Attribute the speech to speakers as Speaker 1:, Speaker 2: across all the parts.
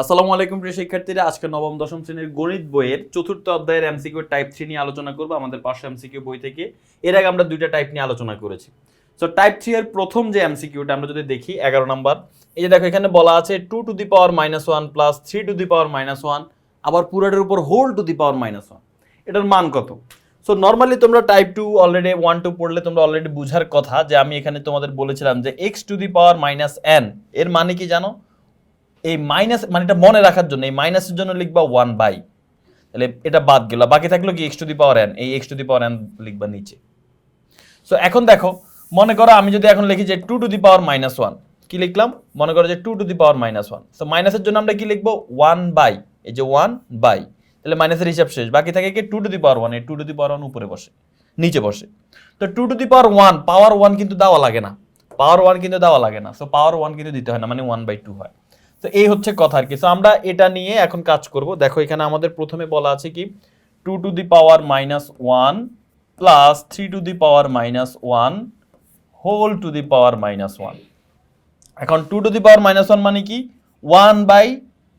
Speaker 1: আসসালামু আলাইকুম প্রিয় শিক্ষার্থীরা, আজকে নবম দশম শ্রেণীর গণিত বইয়ের চতুর্থ অধ্যায়ের এমসিকিউ টাইপ 3 নিয়ে আলোচনা করব আমাদের 500 এমসিকিউ বই থেকে। এর আগে আমরা দুইটা টাইপ নিয়ে আলোচনা করেছি। সো টাইপ 3 এর প্রথম যে এমসিকিউটা আমরা যদি দেখি 11 নাম্বার, এই যে দেখো এখানে বলা আছে 2 to the power -1 plus 3 to দি পাওয়ার -1 আবার পুরোটার উপর হোল টু দি পাওয়ার -1, এটার মান কত? সো নর্মালি তোমরা টাইপ 2 অলরেডি 1 2 পড়লে তোমরা অলরেডি বুঝার কথা যে আমি এখানে তোমাদের বলেছিলাম যে x to the power -n এর মানে কি জানো? এই মাইনাস মানে এটা মনে রাখার জন্য এই মাইনাসের জন্য লিখবা 1 বাই, তাহলে এটা বাদ গেল, বাকি থাকলো কি x to the power n, এই x to the power n লিখবা নিচে। সো এখন দেখো, মনে করো আমি যদি এখন লিখি যে 2 টু দি পাওয়ার -1, কি লিখলাম? মনে করো যে 2 টু দি পাওয়ার -1, সো মাইনাসের জন্য আমরা কি লিখবো 1 বাই, এই যে 1 বাই, তাহলে মাইনাসের হিসাব শেষ, বাকি থাকে কি 2 টু দি পাওয়ার 1, এই 2 টু দি পাওয়ার 1 উপরে বসে, নিচে বসে। তো 2 টু দি পাওয়ার 1 পাওয়ার 1 কিন্তু দেওয়া লাগে না, পাওয়ার 1 কিন্তু দেওয়া লাগে না, সো পাওয়ার 1 কিন্তু দিতে হয় না, মানে 1/2 হয়। তো এই হচ্ছে কথা আর কি। সো আমরা এটা নিয়ে এখন কাজ করব। দেখো এখানে আমাদের প্রথমে বলা আছে কি 2 to the power -1 plus 3 to the power -1 to the দি পাওয়ার -1। এখন 2 টু দি পাওয়ার -1 মানে কি 1 by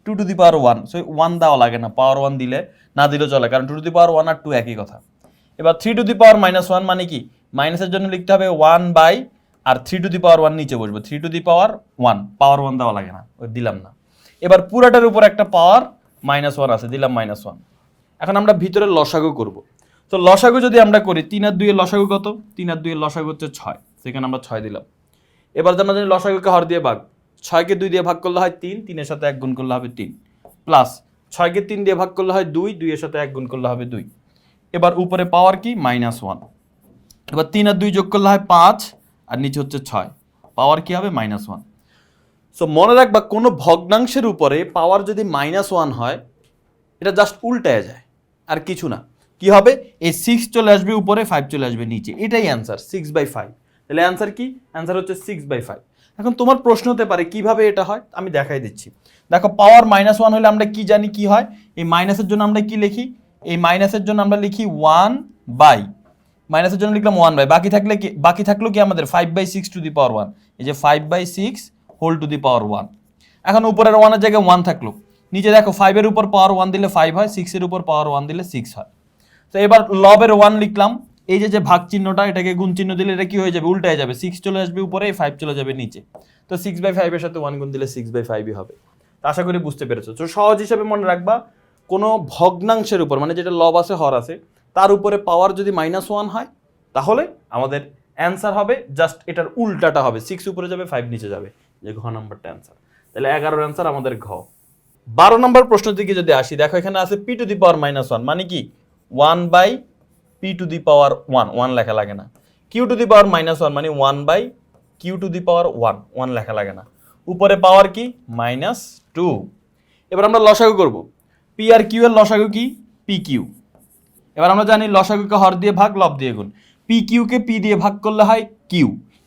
Speaker 1: 2 to the power 1, so 1 দেওয়া লাগে না, পাওয়ার 1 দিলে না দিলেও চলে, কারণ 2 টু দি পাওয়ার 1 আর 2 একই কথা। এবার 3 টু দি পাওয়ার -1 মানে কি মাইনাসের জন্য লিখতে হবে 1 বাই, আর 3 টু দি পাওয়ার 1 নিচে বসবে, 3 টু দি পাওয়ার 1, পাওয়ার 1 দেওয়া লাগে না, ওই দিলাম না। এবার পুরাটার উপর একটা পাওয়ার -1 আছে, দিলাম -1। এখন আমরা ভিতরে লসাগু করব। তো লসাগু যদি আমরা করি 3 আর 2 এর লসাগু কত? 3 আর 2 এর লসাগু হচ্ছে 6, সেখানে আমরা 6 দিলাম। এবার আমরা জানি লসাগুকে হর দিয়ে ভাগ, 6 কে 2 দিয়ে ভাগ করলে হয় 3, 3 এর সাথে 1 গুণ করলে হবে 3, প্লাস 6 কে 3 দিয়ে ভাগ করলে হয় 2, 2 এর সাথে 1 গুণ করলে হবে 2। এবার উপরে পাওয়ার কি -1, এবার 3 আর 2 যোগ করলে হয় 5, আর নিচে হচ্ছে 6, পাওয়ার কি হবে -1। সো মনে রাখবা কোনো ভগ্নাংশের উপরে পাওয়ার যদি -1 হয় এটা জাস্ট উল্টায় যায়, আর কিছু না। কি হবে? এই 6 চলে আসবে উপরে, 5 চলে আসবে নিচে, এটাই অ্যান্সার 6/5। তাহলে অ্যান্সার কি? অ্যান্সার হচ্ছে 6/5। এখন তোমার প্রশ্ন হতে পারে কিভাবে এটা হয়, আমি দেখাই দিচ্ছি। দেখো পাওয়ার -1 হলে আমরা কি জানি কি হয়, এই মাইনাসের জন্য আমরা কি লিখি, এই মাইনাসের জন্য আমরা লিখি 1 বাই, মাইনাসের জন্য লিখলাম 1 বাই, বাকি থাকলো কি আমাদের 5/6 টু দি পাওয়ার 1, এই যে 5/6 হোল টু দি পাওয়ার 1। এখন উপরের 1 এর জায়গায় 1 থাকলো, নিচে দেখো 5 এর উপর পাওয়ার 1 দিলে 5 হয়, 6 এর উপর পাওয়ার 1 দিলে 6 হয়। তো এবার লবের 1 লিখলাম, এই যে ভাগ চিহ্নটা, এটাকে গুণ চিহ্ন দিলে এটা কি হয়ে যাবে? উল্টায় যাবে, 6 চলে আসবে উপরে, 5 চলে যাবে নিচে। তো 6/5 এর সাথে 1 গুণ দিলে 6/5ই হবে। তো আশা করি বুঝতে পেরেছো। তো সহজ হিসাবে মনে রাখবা, কোনো ভগ্নাংশের উপর মানে যেটা লব আছে হর আছে তার উপরে পাওয়ার যদি -1 হয় তাহলে আমাদের অ্যান্সার হবে জাস্ট এটার উল্টাটা হবে, 6 উপরে যাবে 5 নিচে যাবে, যে ঘ নাম্বারটা অ্যান্সার। তাহলে 11 অ্যান্সার আমাদের ঘ। 12 নম্বর প্রশ্ন দিকে যদি আসি, দেখো এখানে আছে p টু দি পাওয়ার -1 মানে কি 1 বাই p টু দি পাওয়ার 1, 1 লেখা লাগে না। q টু দি পাওয়ার -1 মানে 1 বাই q টু দি পাওয়ার 1, 1 লেখা লাগে না। উপরে পাওয়ার কি -2। এবার আমরা লসাগু করব, p আর q এর লসাগু কি pq। এবার আমরা জানি লসাগুকে হর দিয়ে ভাগ, লব দিয়ে গুণ, pq কে p দিয়ে ভাগ করলে হয় q।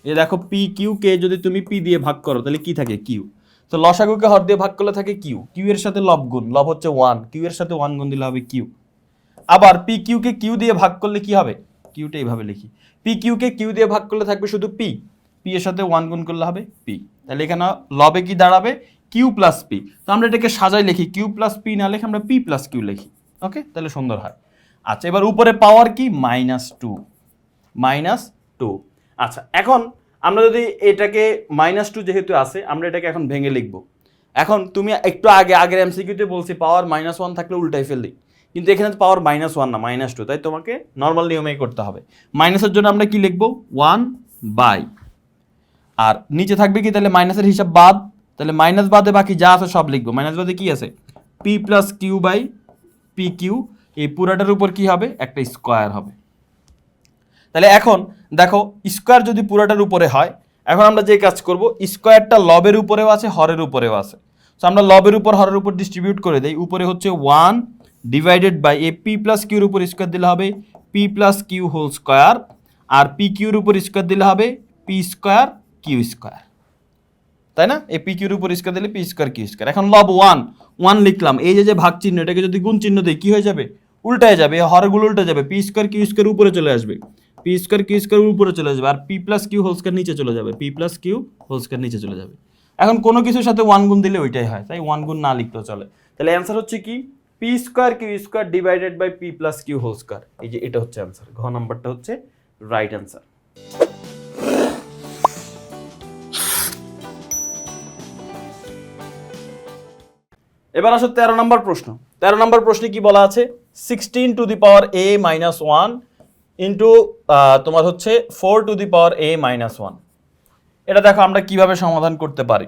Speaker 1: এই দেখো pq কে যদি তুমি p দিয়ে ভাগ করো তাহলে কি থাকে? q। তো লসাগুকে হর দিয়ে ভাগ করলে থাকে q, q এর সাথে লব গুণ, লব হচ্ছে 1, q এর সাথে 1 গুণ দিলে হবে q। আবার pq কে q দিয়ে ভাগ করলে কি হবে? q টা এইভাবে লিখি, pq কে q দিয়ে ভাগ করলে থাকবে শুধু p, p এর সাথে 1 গুণ করলে হবে p। তাহলে এখানে লবে কি দাঁড়াবে? q plus p। তো আমরা এটাকে সাজাই লিখি, q প্লাস p না লিখে আমরা p প্লাস q লিখি, ওকে? তাহলে সুন্দর হয়। আচ্ছা, এবার উপরে পাওয়ার কি -2। আচ্ছা, এখন আমরা যদি এটাকে -2 যেহেতু আছে আমরা এটাকে এখন ভেঙে লিখব। এখন তুমি একটু আগের এমসিকিউতে বলছি পাওয়ার -1 থাকলে উল্টাই ফেললি, কিন্তু এখানে পাওয়ার -1 না -2, তাই তোমাকে নর্মাল নিয়মেই করতে হবে। মাইনাসের জন্য আমরা কি লিখব 1 বাই, আর নিচে থাকবে কি তাহলে মাইনাসের হিসাব বাদ, তাহলে মাইনাস বাদে বাকি যা আছে সব লিখবো। মাইনাস বাদে কি আছে? p plus Q by P Q, এই পুরাটার উপর কি হবে? একটা স্কোয়ার হবে। তাহলে এখন দেখো স্কোয়ার যদি পুরাটার উপরে হয়, এখন আমরা যে কাজ করব, স্কোয়ারটা লবের উপরেও আছে হরের উপরেও আছে, তো আমরা লবের উপর হরের উপর ডিস্ট্রিবিউট করে দেই। উপরে হচ্ছে 1 ডিভাইডেড বাই এই পি প্লাস কিউর উপর স্কোয়ার দিলে হবে P plus Q whole square, আর পি কিউর উপর স্কোয়ার দিলে হবে পি স্কোয়ার কিউ স্কোয়ার, তাই না? এই পি কিউর উপর স্কোয়ার দিলে পি স্কোয়ার কিউ স্কোয়ার। এখন লব 1 লিখলাম, এই যে ভাগ চিহ্ন এটাকে যদি গুণ চিহ্ন দিই কি হয়ে যাবে? উল্টায় যাবে, এই হরগুলো উল্টে যাবে, পি স্কোয়ার কিউ স্কোয়ার উপরে চলে আসবে, পি স্কোয়ার কিউ স্কোয়ার উপরে চলে যাবে, আর P plus Q whole square নিচে চলে যাবে, P plus Q whole square নিচে চলে যাবে। এখন কোনো কিছুর সাথে 1 গুণ দিলে ওইটাই হয়, তাই 1 গুণ না লিখলেও চলে। তাহলে অ্যান্সার হচ্ছে কি P square Q square divided by P plus Q whole square. এই যে এটা হচ্ছে অ্যান্সার, ঘ নাম্বারটা হচ্ছে রাইট অ্যান্সার। এবার আসো 13 নম্বর প্রশ্ন। 13 নম্বর প্রশ্নে কি বলা আছে, 16 to the power a minus 1 into তোমার হচ্ছে 4 to the power a minus 1। এটা দেখো আমরা কিভাবে সমাধান করতে পারি।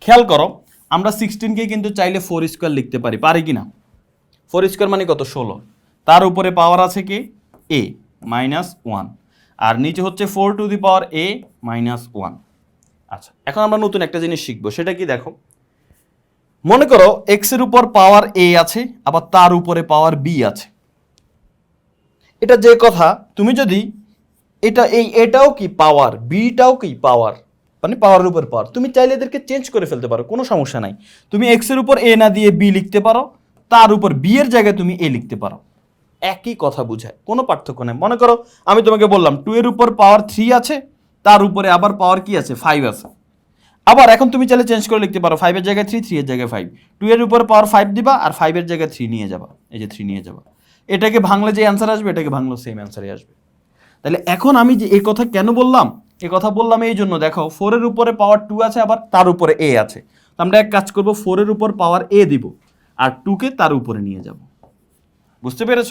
Speaker 1: খেয়াল করো, আমরা 16কে কিন্তু চাইলে 4 স্কোয়ার লিখতে পারি, পারি কি না? 4 স্কোয়ার মানে কত? 16। তার উপরে পাওয়ার আছে কি a মাইনাস 1, আর নিচে হচ্ছে 4 to the power a minus 1। আচ্ছা, এখন আমরা নতুন একটা জিনিস শিখবো, সেটা কি দেখো, মনে করো এক্স এর উপর পাওয়ার a আছে, আবার তার উপরে পাওয়ার b আছে। এটা যে কথা, তুমি যদি এটাও কি পাওয়ার, বিটাও কি পাওয়ার, মানে পাওয়ারের উপর পাওয়ার, তুমি চাইলে এদেরকে চেঞ্জ করে ফেলতে পারো, কোনো সমস্যা নাই। তুমি এক্স এর উপর a না দিয়ে b লিখতে পারো, তার উপর b এর জায়গায় তুমি a লিখতে পারো, একই কথা বুঝায়, কোনো পার্থক্য নেই। মনে করো আমি তোমাকে বললাম 2 এর উপর পাওয়ার 3 আছে, তার উপরে আবার পাওয়ার কি আছে? 5 আছে। আবার এখন তুমি চাইলে চেঞ্জ করে লিখতে পারো, 5 এর জায়গায় 3, 3 এর জায়গায় 5, 2 এর উপর পাওয়ার 5 দিবা আর 5 এর জায়গায় 3 নিয়ে যাবা, এই যে 3 নিয়ে যাবা। এটাকে ভাঙলে যে অ্যান্সার আসবে, এটাকে ভাঙলেও সেম অ্যান্সারই আসবে। তাহলে এখন আমি যে এই কথা কেন বললাম, এই কথা বললাম এই জন্য, দেখো 4 এর উপরে পাওয়ার 2 আছে, আবার তার উপরে a আছে। আমরা এক কাজ করব, 4 এর উপর পাওয়ার a দিব আর 2 কে তার উপরে নিয়ে যাব। বুঝতে পেরেছ?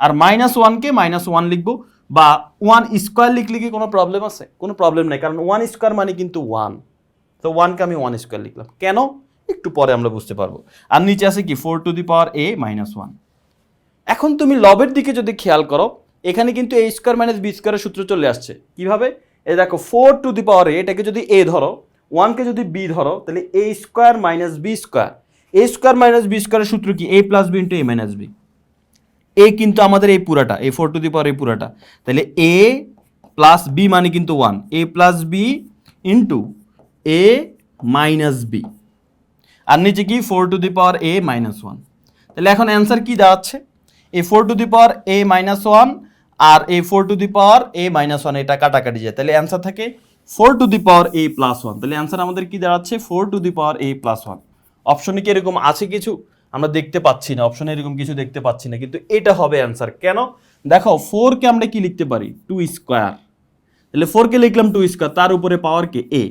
Speaker 1: আর মাইনাস 1 কে মাইনাস 1 লিখবো, বা 1 স্কোয়ার লিখলে কি কোনো প্রবলেম আছে? কোনো প্রবলেম নাই, কারণ 1 স্কোয়ার মানে কিন্তু 1। তো 1 কে আমি 1 স্কোয়ার লিখলাম, কেন একটু পরে আমরা বুঝতে পারবো। আর নিচে আছে কি 4 to the power a minus 1। এখন তুমি লবের দিকে যদি খেয়াল করো, এখানে কিন্তু a স্কোয়ার মাইনাস b স্কোয়ারের সূত্র চলে আসছে। কিভাবে? এই দেখো 4 টু দি পাওয়ার a, এটাকে যদি a ধরো, 1 কে যদি b ধরো, তাহলে a square minus b square. a square minus b স্কোয়ারের সূত্র কি? a plus b into a minus b। a কিন্তু আমাদের এই পুরাটা, এই 4 টু দি পাওয়ার এই পুরাটা, তাহলে a প্লাস b মানে কিন্তু 1, a plus b into a minus b, আর নিচে কি 4 to the power a minus 1। তাহলে এখন অ্যান্সার কি দাঁড়াচ্ছে? এই 4 to the power a minus 1 আর এই 4 to the power a minus 1, এটা কাটাকাটি যায়, তাহলে অ্যান্সার থাকে 4 to the power a plus 1। তাহলে অ্যান্সার আমাদের কি দাঁড়াচ্ছে? 4 to the power a plus 1। অপশনে কি এরকম আছে কিছু? আমরা দেখতে পাচ্ছি না, অপশনে এরকম কিছু দেখতে পাচ্ছি না, কিন্তু এটা হবে অ্যান্সার। কেন? দেখো 4 কে আমরা কি লিখতে পারি? 2 স্কোয়ার। তাহলে 4 কে লিখলাম 2 স্কোয়ার, তার উপরে পাওয়ার কে a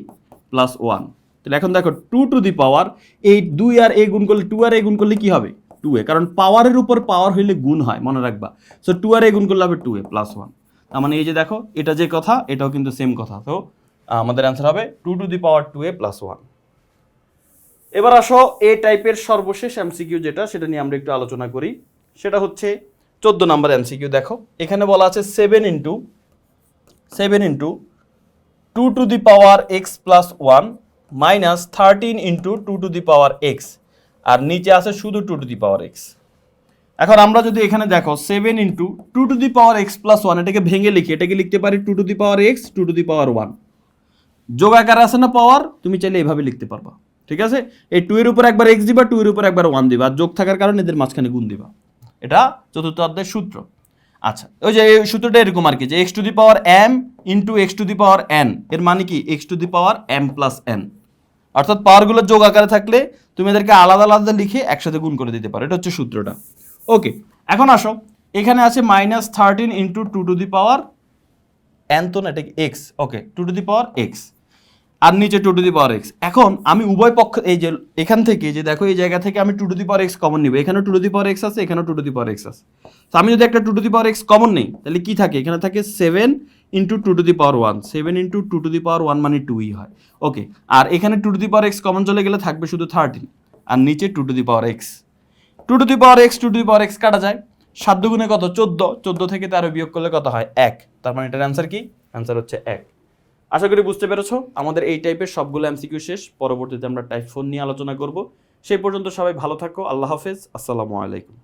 Speaker 1: প্লাস 1। তাহলে এখন দেখো 2 টু দি পাওয়ার, এই 2 আর a গুণ করলে, 2 আর a গুণ করলে কি হবে? 2a, কারণ পাওয়ারের উপর পাওয়ার হইলে গুণ হয়, মনে রাখবা। সো 2 আর a গুণ করলে হবে 2a প্লাস 1। তার মানে এই যে দেখো, এটা যে কথা, এটাও কিন্তু সেম কথা। তো আমাদের অ্যান্সার হবে 2 to the power 2a plus 1। এবার আসো এ টাইপের সর্বশেষ এমসিকিউ যেটা, সেটা নিয়ে আমরা একটু আলোচনা করি। সেটা হচ্ছে 14 নম্বর এমসিকিউ। দেখো এখানে বলা আছে 7 into 2 to the power X plus 1 minus 13 into 2 to the power X, আর নিচে আছে শুধু 2 টু দি পাওয়ার এক্স। এখন আমরা যদি এখানে দেখো 7 into 2 to the power X plus 1, এটাকে ভেঙে লিখি, এটাকে লিখতে পারি 2 to the power X 2 to দি পাওয়ার 1। যোগ আকারে আছে না পাওয়ার, তুমি চাইলে এইভাবে লিখতে পারবা, ঠিক আছে? এই 2 এর উপর একবার এক্স দিবা, 2 এর উপর একবার 1 দিবা, আর যোগ থাকার কারণে এদের মাঝখানে গুণ দিবা। এটা চতুর্থ অধ্যায়ের সূত্র। আচ্ছা, ওই যে এই সূত্রটা এরকম আর কি, যে X to the power M into X to the power N, এর মানে কি X to the power M plus N. অর্থাৎ পাওয়ারগুলো যোগ আকারে থাকলে তুমি এদেরকে আলাদা আলাদা লিখে একসাথে গুণ করে দিতে পারো, এটা হচ্ছে সূত্রটা। ওকে, এখন আসো, এখানে আছে minus 13 into 2 to the power N, তো না এটা X, okay 2 to the power X, আর নিচে 2 টু দি পাওয়ার এক্স। এখন আমি উভয় পক্ষ, এই যে এখান থেকে যে দেখো এই জায়গা থেকে আমি 2 to the power X common নিব, এখানেও 2 টু দি পাওয়ার এক্স আছে, এখানেও 2 টু দি পাওয়ার এক্স আছে। তো আমি যদি একটা 2 to the power X common নেই, তাহলে কি থাকে? এখানে থাকে 7 into 2 to the power 1, 7 into 2 to দি পাওয়ার 1 মানে 2ই হয়, ওকে। আর এখানে 2 to the power X common চলে গেলে থাকবে শুধু 13, আর নিচে 2 to the power X. 2 to the power X 2 to the power X কাটা যায়, 7 দুগুণে কত? 14, 14 থেকে 13 বিয়োগ করলে কত হয়? 1। তার মানে এটার অ্যান্সার কি? অ্যান্সার হচ্ছে 1। আশা করি বুঝতে পেরেছো। আমাদের এই টাইপের সবগুলো এমসিকিউ শেষ, পরবর্তীতে আমরা টাইপ 4 নিয়ে আলোচনা করব। সেই পর্যন্ত সবাই ভালো থাকো, আল্লাহ হাফেজ, আসসালামু আলাইকুম।